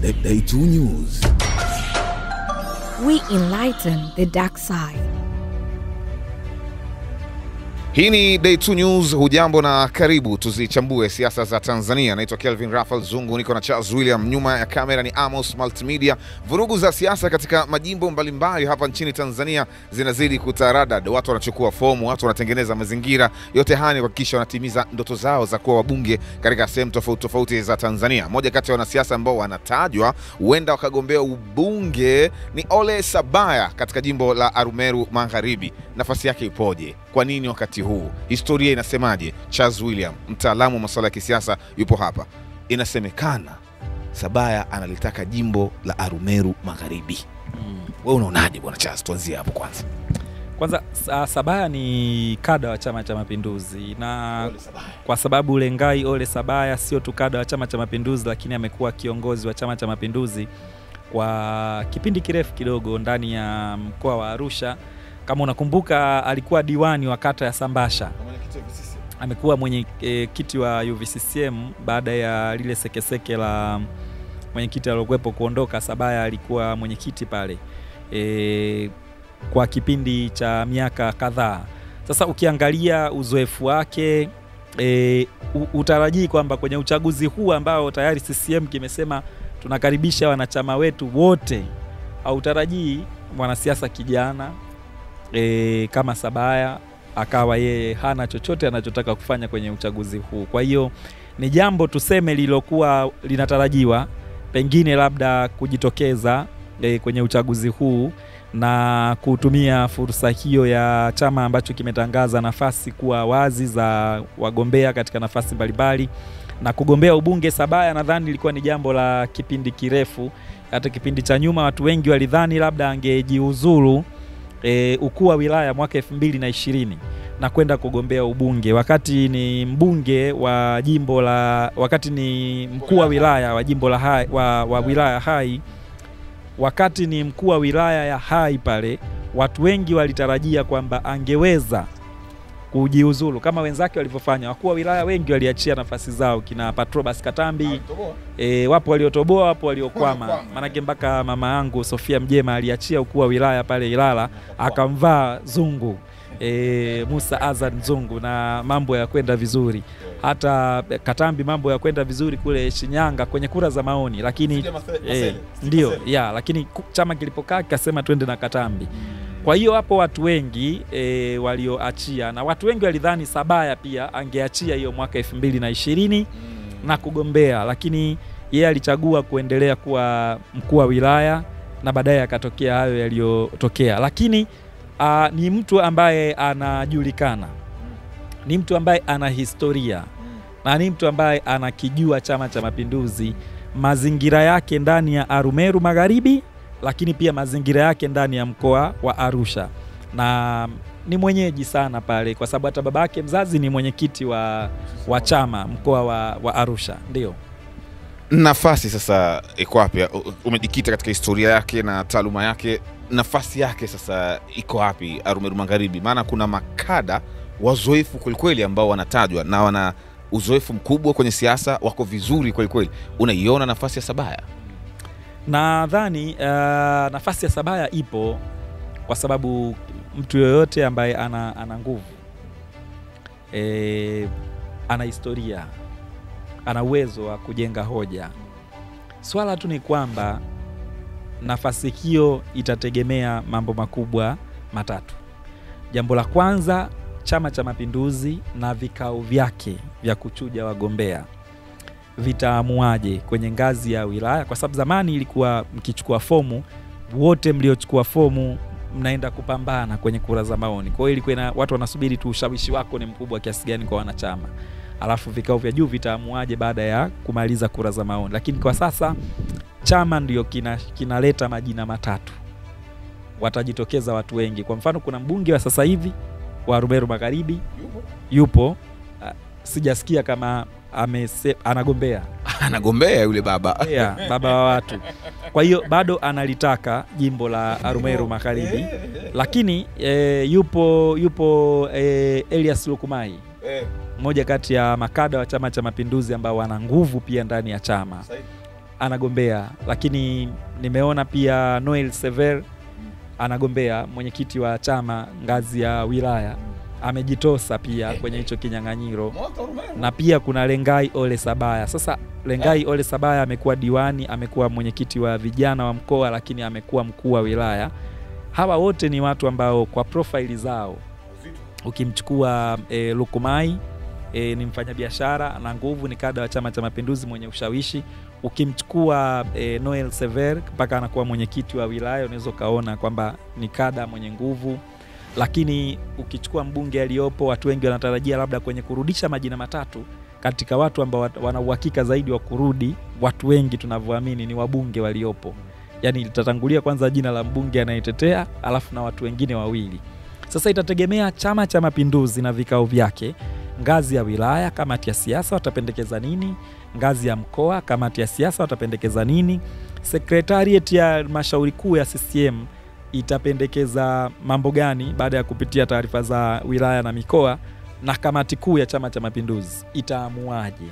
Day 2 News. We enlighten the dark side. Hii ni Day 2 News. Hujambo na karibu tuzichambue siasa za Tanzania. Naitwa Kelvin Rafael Zungu, niko na Charles William, nyuma ya kamera ni Amos Multimedia. Vurugu za siasa katika majimbo mbalimbali hapa nchini Tanzania zinazidi kutaradad. Watu wanachukua fomu, watu wanatengeneza mazingira. Yote haya ni kuhakikisha wanatimiza ndoto zao za kuwa wabunge katika sehemu tofauti tofauti za Tanzania. Moja kati ya wanasiasa ambao wanatajwa huenda wakagombea ubunge ni Ole Sabaya katika jimbo la Arumeru Magharibi. Nafasi yake ipoje? Kwa nini wakati huu? Historia inasemaje? Charles William, mtaalamu wa masuala ya kisiasa, yupo hapa. Inasemekana Sabaya analitaka jimbo la Arumeru Magharibi. Wewe unaonaje bwana Charles? Tuanzie hapo kwanza. Kwanza Sabaya ni kada wa Chama cha Mapinduzi, na kwa sababu Lengai Ole Sabaya sio tu kada wa Chama cha Mapinduzi, lakini amekuwa kiongozi wa Chama cha Mapinduzi kwa kipindi kirefu kidogo ndani ya mkoa wa Arusha. Kama unakumbuka, alikuwa diwani wa kata ya Sambasha. Amekuwa mwenye kiti wa UVCCM baada ya lile sekeseke la mwenyekiti aliyokuepo kuondoka. Sabaya alikuwa mwenyekiti pale kwa kipindi cha miaka kadhaa. Sasa ukiangalia uzoefu wake, utarajii kwamba kwenye uchaguzi huu ambao tayari CCM kimesema tunakaribisha wanachama wetu wote, au utarajii mwanasiasa kijana kama Sabaya akawa yeye hana chochote anachotaka kufanya kwenye uchaguzi huu. Kwa hiyo ni jambo tuseme lilokuwa linatarajiwa pengine labda kujitokeza kwenye uchaguzi huu, na kutumia fursa hiyo ya chama ambacho kimetangaza nafasi kuwa wazi za wagombea katika nafasi mbalimbali na kugombea ubunge. Sabaya nadhani ilikuwa ni jambo la kipindi kirefu. Hata kipindi cha nyuma watu wengi walidhani labda angejiuzuru ukuu wa wilaya mwaka 2020 na kwenda kugombea ubunge, wakati ni mbunge wa jimbo la, wakati ni mkuu wa wilaya wa jimbo la Hai, wa wilaya Hai, wakati ni mkuu wa wilaya ya Hai pale. Watu wengi walitarajia kwamba angeweza kujiuzulu kama wenzake walivyofanya. Wakuu wa wilaya wengi waliachia nafasi zao, kina Patrobas Katambi, wapo waliotoboa, wapo waliokwama. Maana mpaka mama yangu Sofia Mjema aliachia ukuu wa wilaya pale Ilala, akamvaa Zungu, Musa Azan Zungu, na mambo ya kwenda vizuri. Hata Katambi mambo ya kwenda vizuri kule Shinyanga kwenye kura za maoni, lakini ndio lakini chama kilipokaa kikasema twende na Katambi. Kwa hiyo hapo watu wengi walioachia, na watu wengi walidhani Sabaya pia angeachia hiyo mwaka 2020 na kugombea, lakini yeye alichagua kuendelea kuwa mkuu wa wilaya na baadaye akatokea hayo yaliyotokea. Lakini ni mtu ambaye anajulikana, ni mtu ambaye ana historia, na ni mtu ambaye anakijua Chama cha Mapinduzi, mazingira yake ndani ya Arumeru Magharibi, lakini pia mazingira yake ndani ya mkoa wa Arusha, na ni mwenyeji sana pale kwa sababu hata babake mzazi ni mwenyekiti wa chama mkoa wa Arusha. Ndio nafasi sasa iko wapi? Umejikita katika historia yake na taaluma yake, nafasi yake sasa iko wapi Arumeru Magharibi? Maana kuna makada wazoefu kweli ambao wanatajwa na wana uzoefu mkubwa kwenye siasa, wako vizuri kweli. Unaiona nafasi ya Sabaya? Nadhani nafasi ya Sabaya ipo kwa sababu mtu yoyote ambaye ana nguvu, ana historia, ana uwezo wa kujenga hoja. Swala tu ni kwamba nafasi hiyo itategemea mambo makubwa matatu. Jambo la kwanza, Chama cha Mapinduzi na vikao vyake vya kuchuja wagombea vitaamuaje kwenye ngazi ya wilaya, kwa sababu zamani ilikuwa mkichukua fomu wote mliochukua fomu mnaenda kupambana kwenye kura za maoni. Kwa hiyo ilikuwa watu wanasubiri tu ushawishi wako ni mkubwa kiasi gani kwa wanachama, alafu vikao vya juu vitaamuaje baada ya kumaliza kura za maoni. Lakini kwa sasa chama ndio kinaleta majina matatu, watajitokeza watu wengi. Kwa mfano kuna mbunge wa sasa hivi wa Arumeru Magharibi yupo, sijasikia kama anagombea yule baba. Baba wa watu. Kwa hiyo bado analitaka jimbo la Arumeru Magharibi. Lakini yupo Elias Lukumai, mmoja kati ya makada wa Chama cha Mapinduzi ambao wana nguvu pia ndani ya chama. anagombea, lakini nimeona pia Noel Sever anagombea, mwenyekiti wa chama ngazi ya wilaya, amejitosa pia kwenye hicho kinyang'anyiro. Na pia kuna Lengai Ole Sabaya. Sasa Lengai Ole Sabaya amekuwa diwani, amekuwa mwenyekiti wa vijana wa mkoa, lakini amekuwa mkuu wa wilaya. Hawa wote ni watu ambao kwa profile zao, ukimchukua Lukumai ni mfanyabiashara na nguvu, ni kada wa Chama cha Mapinduzi mwenye ushawishi. Ukimchukua Noel Sever mpaka anakuwa mwenyekiti wa wilaya, unaweza kaona kwamba ni kada mwenye nguvu. Lakini ukichukua mbunge aliyopo, watu wengi wanatarajia labda kwenye kurudisha majina matatu katika watu ambao wana uhakika zaidi wa kurudi, watu wengi tunavyoamini ni wabunge waliopo. Yani litatangulia kwanza jina la mbunge anayetetea, alafu na watu wengine wawili. Sasa itategemea Chama cha Mapinduzi na vikao vyake, ngazi ya wilaya kamati ya siasa watapendekeza nini, ngazi ya mkoa kamati ya siasa watapendekeza nini, secretariat ya halmashauri kuu ya CCM itapendekeza mambo gani baada ya kupitia taarifa za wilaya na mikoa, na kamati kuu ya Chama cha Mapinduzi itaamuaje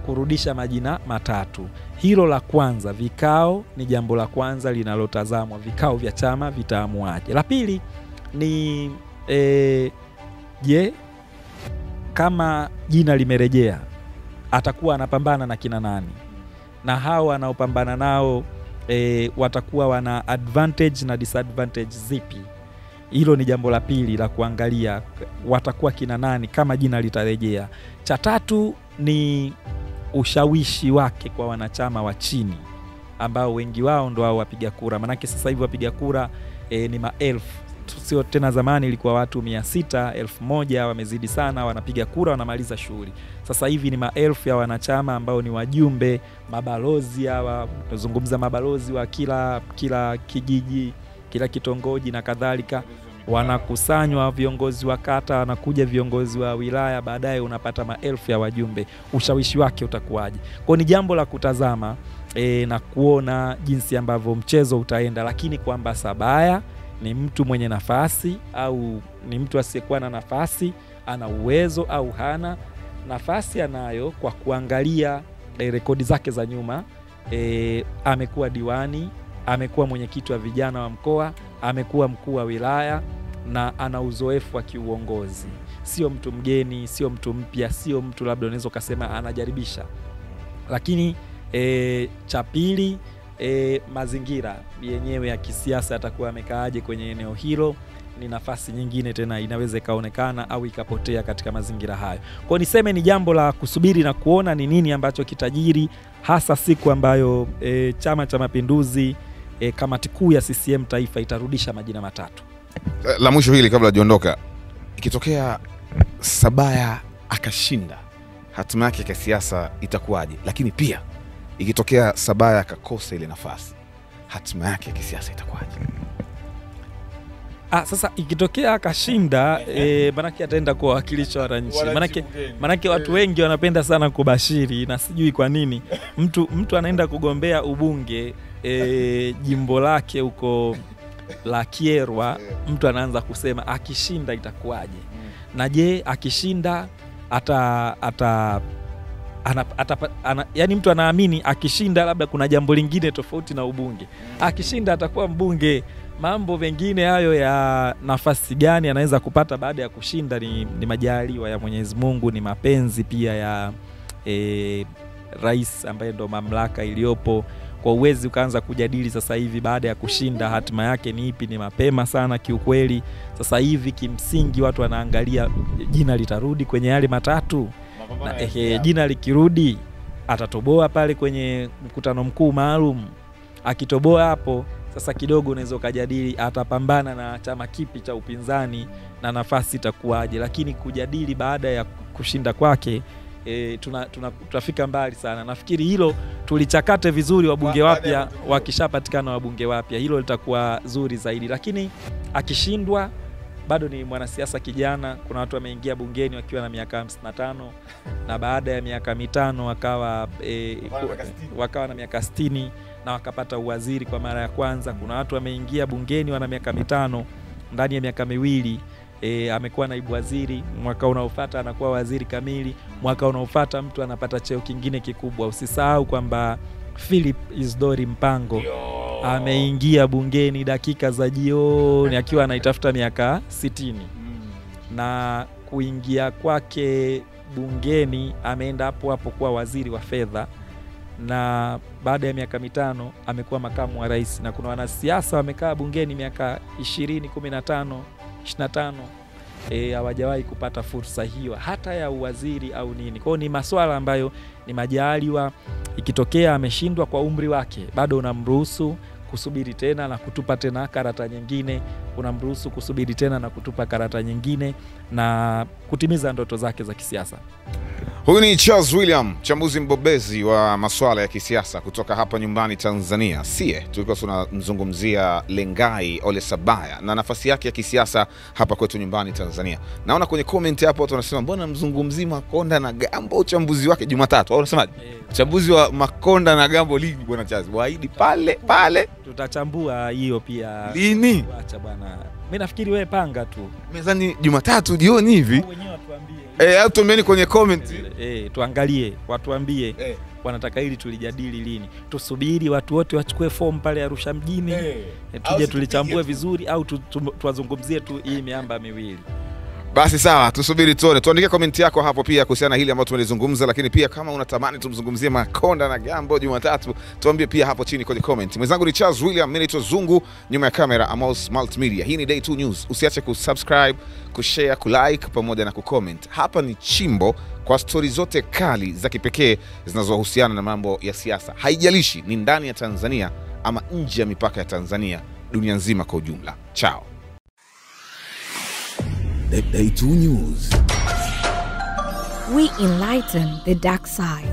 kurudisha majina matatu. Hilo la kwanza, vikao ni jambo la kwanza linalotazamwa, vikao vya chama vitaamuaje. La pili ni je, kama jina limerejea atakuwa anapambana na kina nani, na hao wanaopambana nao watakuwa wana advantage na disadvantage zipi. Hilo ni jambo la pili la kuangalia, watakuwa kina nani kama jina litarejea. Cha tatu ni ushawishi wake kwa wanachama wa chini ambao wengi wao ndo hao wapiga kura. Manake sasa hivi wapiga kura ni maelfu, sio tena zamani ilikuwa watu 600, 1000, wamezidi sana wanapiga kura wanamaliza shughuli. Sasa hivi ni maelfu ya wanachama ambao ni wajumbe, mabalozi hawa, tunazungumza mabalozi wa kila kijiji, kila kitongoji na kadhalika. Wanakusanywa viongozi wa kata, wanakuja viongozi wa wilaya, baadaye unapata maelfu ya wajumbe. Ushawishi wake utakuwaje? Kwa ni jambo la kutazama na kuona jinsi ambavyo mchezo utaenda, lakini kwamba Sabaya ni mtu mwenye nafasi au ni mtu asiyekuwa na nafasi, ana uwezo au hana nafasi, anayo kwa kuangalia rekodi zake za nyuma. Amekuwa diwani, amekuwa mwenyekiti wa vijana wa mkoa, amekuwa mkuu wa wilaya na ana uzoefu wa kiuongozi. Sio mtu mgeni, sio mtu mpya, sio mtu labda unaweza kusema anajaribisha. Lakini cha pili, mazingira yenyewe ya kisiasa atakuwa amekaaje kwenye eneo hilo, ni nafasi nyingine tena inaweza ikaonekana au ikapotea katika mazingira hayo. Kwa niseme ni jambo la kusubiri na kuona ni nini ambacho kitajiri, hasa siku ambayo Chama cha Mapinduzi kamati kuu ya CCM taifa itarudisha majina matatu. La mwisho hili kabla jiondoka, ikitokea Sabaya akashinda, hatima yake ya siasa itakuwaje? Lakini pia ikitokea Sabaya akakosa ile nafasi, hatima yake ya kisiasa itakuwaje? Sasa ikitokea akashinda, manake ataenda kwa wakilisha wananchi. Manake watu wengi wanapenda sana kubashiri, na sijui kwa nini. Mtu anaenda kugombea ubunge jimbo lake huko la Kierwa, mtu anaanza kusema akishinda itakuwaje? Na je, akishinda yani mtu anaamini akishinda labda kuna jambo lingine tofauti na ubunge. Akishinda atakuwa mbunge. Mambo mengine hayo ya nafasi gani anaweza kupata baada ya kushinda ni majaliwa ya Mwenyezi Mungu, ni mapenzi pia ya rais ambaye ndo mamlaka iliyopo. Kwa uwezi ukaanza kujadili sasa hivi baada ya kushinda hatima yake ni ipi, ni mapema sana kiukweli. Sasa hivi kimsingi watu wanaangalia jina litarudi kwenye yale matatu, na jina likirudi atatoboa pale kwenye mkutano mkuu maalum. Akitoboa hapo sasa kidogo unaweza ukajadili atapambana na chama kipi cha upinzani na nafasi itakuwaje. Lakini kujadili baada ya kushinda kwake tutafika mbali sana. Nafikiri hilo tulichakate vizuri, wabunge wapya wakishapatikana, wabunge wapya, hilo litakuwa zuri zaidi. Lakini akishindwa bado ni mwanasiasa kijana. Kuna watu wameingia bungeni wakiwa na miaka 55 na baada ya miaka 5 wakawa na miaka 60 na wakapata uwaziri kwa mara ya kwanza. Kuna watu wameingia bungeni wana miaka 5, ndani ya miaka 2 amekuwa naibu waziri, mwaka unaofuata anakuwa waziri kamili, mwaka unaofuata mtu anapata cheo kingine kikubwa. Usisahau kwamba Philip Isdori Mpango ameingia bungeni dakika za jioni akiwa anaitafuta miaka 60. Na kuingia kwake bungeni ameenda hapo kwa waziri wa fedha, na baada ya miaka 5 amekuwa makamu wa rais. Na kuna wanasiasa wamekaa bungeni miaka 20, 15, 25 hawajawahi kupata fursa hiyo hata ya uwaziri au nini. Kwa hiyo ni masuala ambayo ni majaliwa. Ikitokea ameshindwa kwa umri wake, bado unamruhusu kusubiri tena na kutupa tena karata nyingine, unamruhusu kusubiri tena na kutupa karata nyingine na kutimiza ndoto zake za kisiasa. Huyu ni Charles William, mchambuzi mbobezi wa masuala ya kisiasa kutoka hapa nyumbani Tanzania. Tulikuwa tunamzungumzia Lengai Ole Sabaya na nafasi yake ya kisiasa hapa kwetu nyumbani Tanzania. Naona kwenye comment hapo watu wanasema mbona mzungumzi Makonda na Gambo uchambuzi wake Jumatatu? Au unasemaje? Uchambuzi wa Makonda na Gambo lini bwana Charles? Waahidi pale. Tutachambua hiyo pia. Lini? Acha bwana. Mimi nafikiri wewe panga tu. Mezani Jumatatu jioni hivi. Wenyewe watuambie. Au tuambieni kwenye comment. Tuangalie, watuambie wanataka hili tulijadili lini. Tusubiri watu wote wachukue fomu pale Arusha mjini. Tuje tulichambue vizuri au tuwazungumzie tu hii miamba miwili. Basi sawa, tusubiri tuone. Tuandike comment yako hapo pia kuhusiana na hili ambalo tumelizungumza, lakini pia kama unatamani tumzungumzie Makonda na Gambo Jumatatu, tuambie pia hapo chini kwenye comment. Mwenzangu ni Charles William, mimi naitwa Zungu, nyuma ya kamera Amos Multimedia. Hii ni Day 2 News. Usiache kusubscribe, kushare, kulike pamoja na kucomment. Hapa ni chimbo kwa stori zote kali za kipekee zinazohusiana na mambo ya siasa. Haijalishi ni ndani ya Tanzania ama nje ya mipaka ya Tanzania, dunia nzima kwa ujumla. Ciao. Day 2 News. We enlighten the dark side.